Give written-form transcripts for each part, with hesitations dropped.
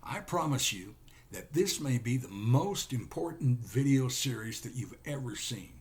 I promise you that this may be the most important video series that you've ever seen.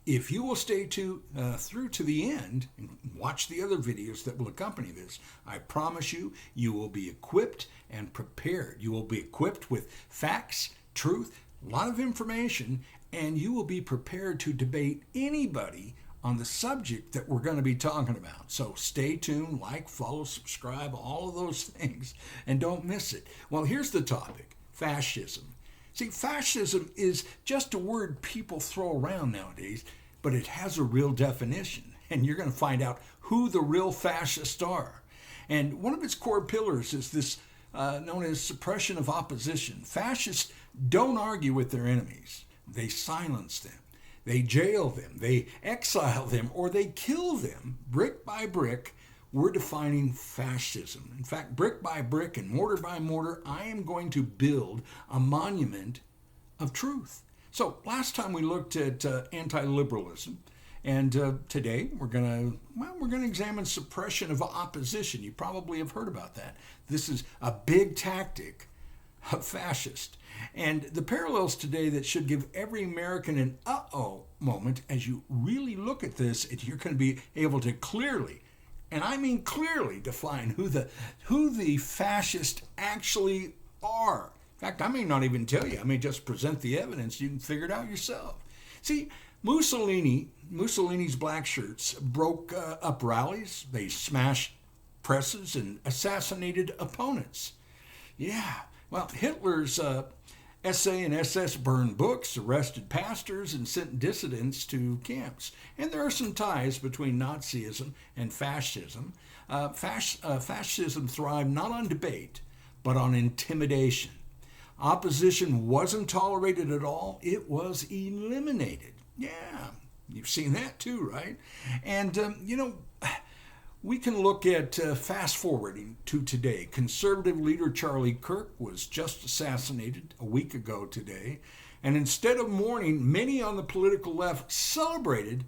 If you will stay through to the end and watch the other videos that will accompany this, I promise you, you will be equipped and prepared. You will be equipped with facts, truth, a lot of information, and you will be prepared to debate anybody on the subject that we're going to be talking about. So stay tuned, like, follow, subscribe, all of those things, and don't miss it. Well, here's the topic: fascism. See, fascism is just a word people throw around nowadays, but it has a real definition, and you're going to find out who the real fascists are. And one of its core pillars is this known as suppression of opposition. Fascists don't argue with their enemies. They silence them. They jail them. They exile them, or they kill them brick by brick. We're defining fascism. In fact, brick by brick and mortar by mortar, I am going to build a monument of truth. So last time we looked at anti-liberalism, and today we're going to examine suppression of opposition. You probably have heard about that. This is a big tactic of fascist. And the parallels today that should give every American an uh-oh moment as you really look at this, and you're going to be able to clearly, and I mean clearly, define who the fascists actually are. In fact, I may not even tell you. I may just present the evidence. You can figure it out yourself. See, Mussolini's black shirts broke up rallies. They smashed presses and assassinated opponents. Yeah, well, Hitler's SA and SS burned books, arrested pastors, and sent dissidents to camps. And there are some ties between Nazism and fascism. Fascism thrived not on debate, but on intimidation. Opposition wasn't tolerated at all. It was eliminated. Yeah, you've seen that too, right? And, we can look at fast forwarding to today. Conservative leader Charlie Kirk was just assassinated a week ago today. And instead of mourning, many on the political left celebrated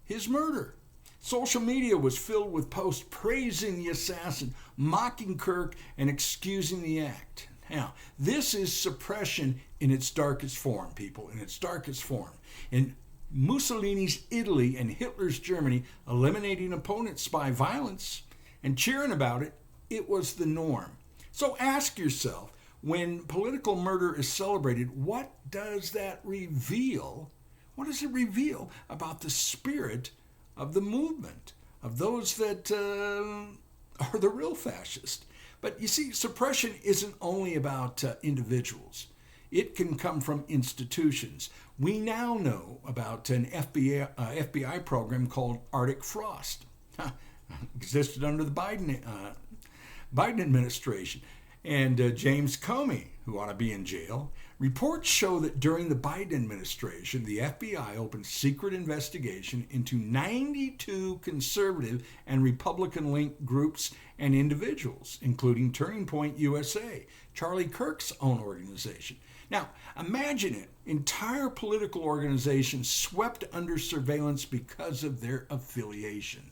his murder. Social media was filled with posts praising the assassin, mocking Kirk, and excusing the act. Now, this is suppression in its darkest form, people, in its darkest form. In Mussolini's Italy and Hitler's Germany, eliminating opponents by violence and cheering about it, it was the norm. So ask yourself, when political murder is celebrated, what does that reveal? What does it reveal about the spirit of the movement, of those that are the real fascists? But you see, suppression isn't only about individuals. It can come from institutions. We now know about an FBI program called Arctic Frost. Existed under the Biden administration. And James Comey, who ought to be in jail. Reports show that during the Biden administration, the FBI opened secret investigation into 92 conservative and Republican-linked groups and individuals, including Turning Point USA, Charlie Kirk's own organization. Now, imagine it. Entire political organizations swept under surveillance because of their affiliation.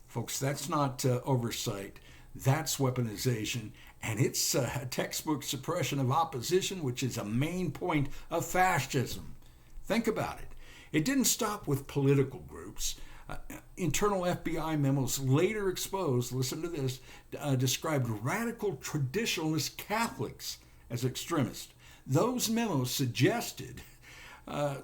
Folks, that's not oversight. That's weaponization. And it's a textbook suppression of opposition, which is a main point of fascism. Think about it. It didn't stop with political groups. Internal FBI memos later exposed, listen to this, described radical traditionalist Catholics as extremists. Those memos suggested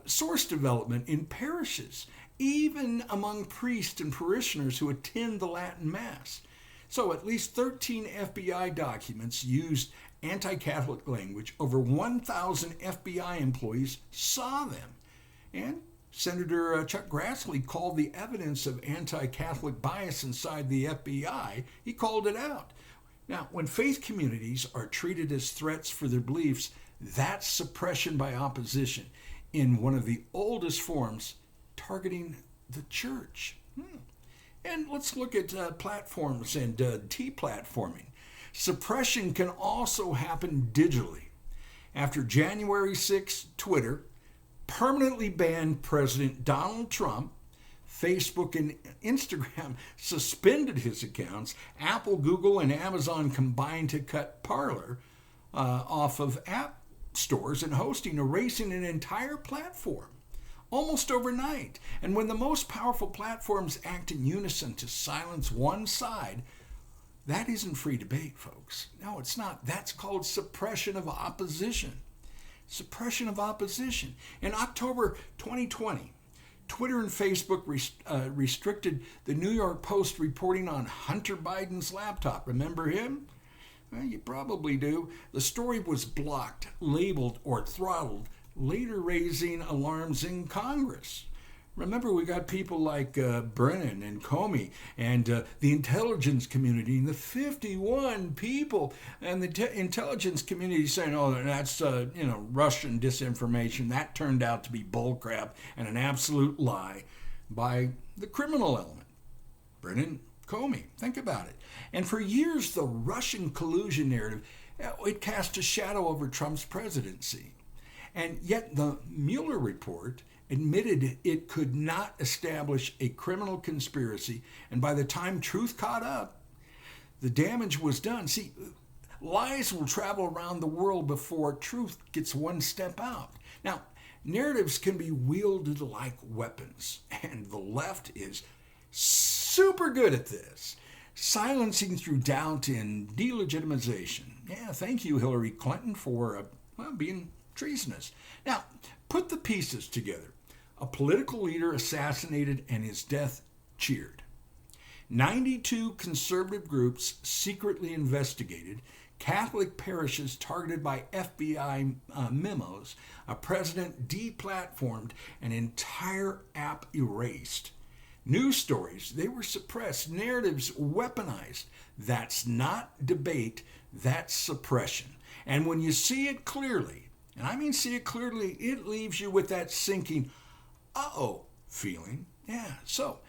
source development in parishes, even among priests and parishioners who attend the Latin Mass. So at least 13 FBI documents used anti-Catholic language. Over 1,000 FBI employees saw them. And Senator Chuck Grassley called the evidence of anti-Catholic bias inside the FBI. He called it out. Now, when faith communities are treated as threats for their beliefs, that's suppression by opposition in one of the oldest forms, targeting the church. And let's look at platforms and deplatforming. Suppression can also happen digitally. After January 6, Twitter permanently banned President Donald Trump. Facebook and Instagram suspended his accounts. Apple, Google, and Amazon combined to cut Parler off of app stores and hosting, erasing an entire platform almost overnight. And when the most powerful platforms act in unison to silence one side, that isn't free debate, folks. No, it's not. That's called suppression of opposition. Suppression of opposition. In October 2020, Twitter and Facebook restricted the New York Post reporting on Hunter Biden's laptop. Remember him? Well, you probably do. The story was blocked, labeled, or throttled, later raising alarms in Congress. Remember, we got people like Brennan and Comey and the intelligence community, and the 51 people and the intelligence community saying, "Oh, that's Russian disinformation." That turned out to be bullcrap and an absolute lie by the criminal element, Brennan, Comey. Think about it. And for years, the Russian collusion narrative, it cast a shadow over Trump's presidency. And yet the Mueller report admitted it could not establish a criminal conspiracy, and by the time truth caught up, the damage was done. See, lies will travel around the world before truth gets one step out. Now, narratives can be wielded like weapons, and the left is super good at this. Silencing through doubt and delegitimization. Yeah, thank you, Hillary Clinton, for being treasonous. Now, put the pieces together. A political leader assassinated and his death cheered. 92 conservative groups secretly investigated. Catholic parishes targeted by FBI memos. A president deplatformed. An entire app erased. News stories, they were suppressed. Narratives weaponized. That's not debate, that's suppression. And when you see it clearly, and I mean see it clearly, it leaves you with that sinking, uh-oh feeling. Yeah, so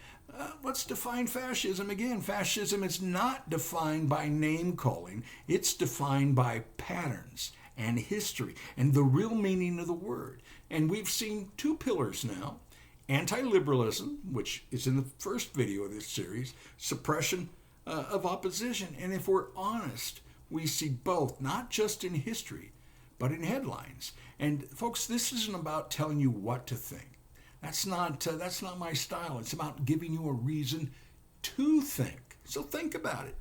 let's define fascism again. Fascism is not defined by name calling. It's defined by patterns and history and the real meaning of the word. And we've seen two pillars now. Anti-liberalism, which is in the first video of this series, suppression of opposition. And if we're honest, we see both, not just in history, but in headlines. And folks, this isn't about telling you what to think. That's not my style. It's about giving you a reason to think. So think about it.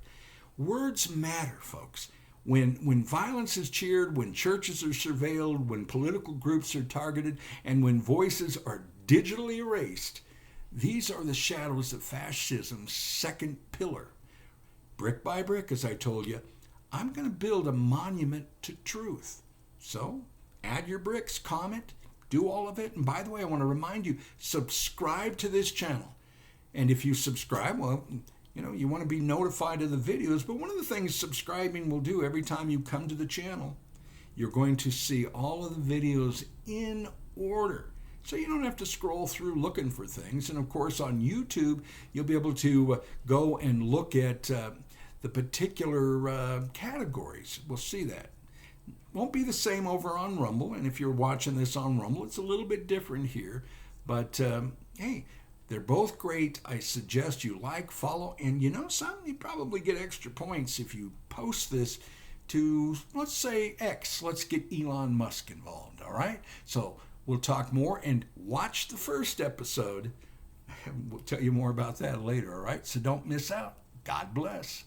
Words matter, folks. When violence is cheered, when churches are surveilled, when political groups are targeted, and when voices are digitally erased, these are the shadows of fascism's second pillar. Brick by brick, as I told you, I'm going to build a monument to truth. So add your bricks, comment, do all of it. And by the way, I want to remind you, subscribe to this channel. And if you subscribe, well, you want to be notified of the videos. But one of the things subscribing will do every time you come to the channel, you're going to see all of the videos in order. So you don't have to scroll through looking for things. And of course, on YouTube, you'll be able to go and look at the particular categories. We'll see that. Won't be the same over on Rumble. And if you're watching this on Rumble, it's a little bit different here. But hey, they're both great. I suggest you like, follow, and you probably get extra points if you post this to, let's say, X. Let's get Elon Musk involved, all right? So we'll talk more, and watch the first episode. We'll tell you more about that later, all right? So don't miss out. God bless.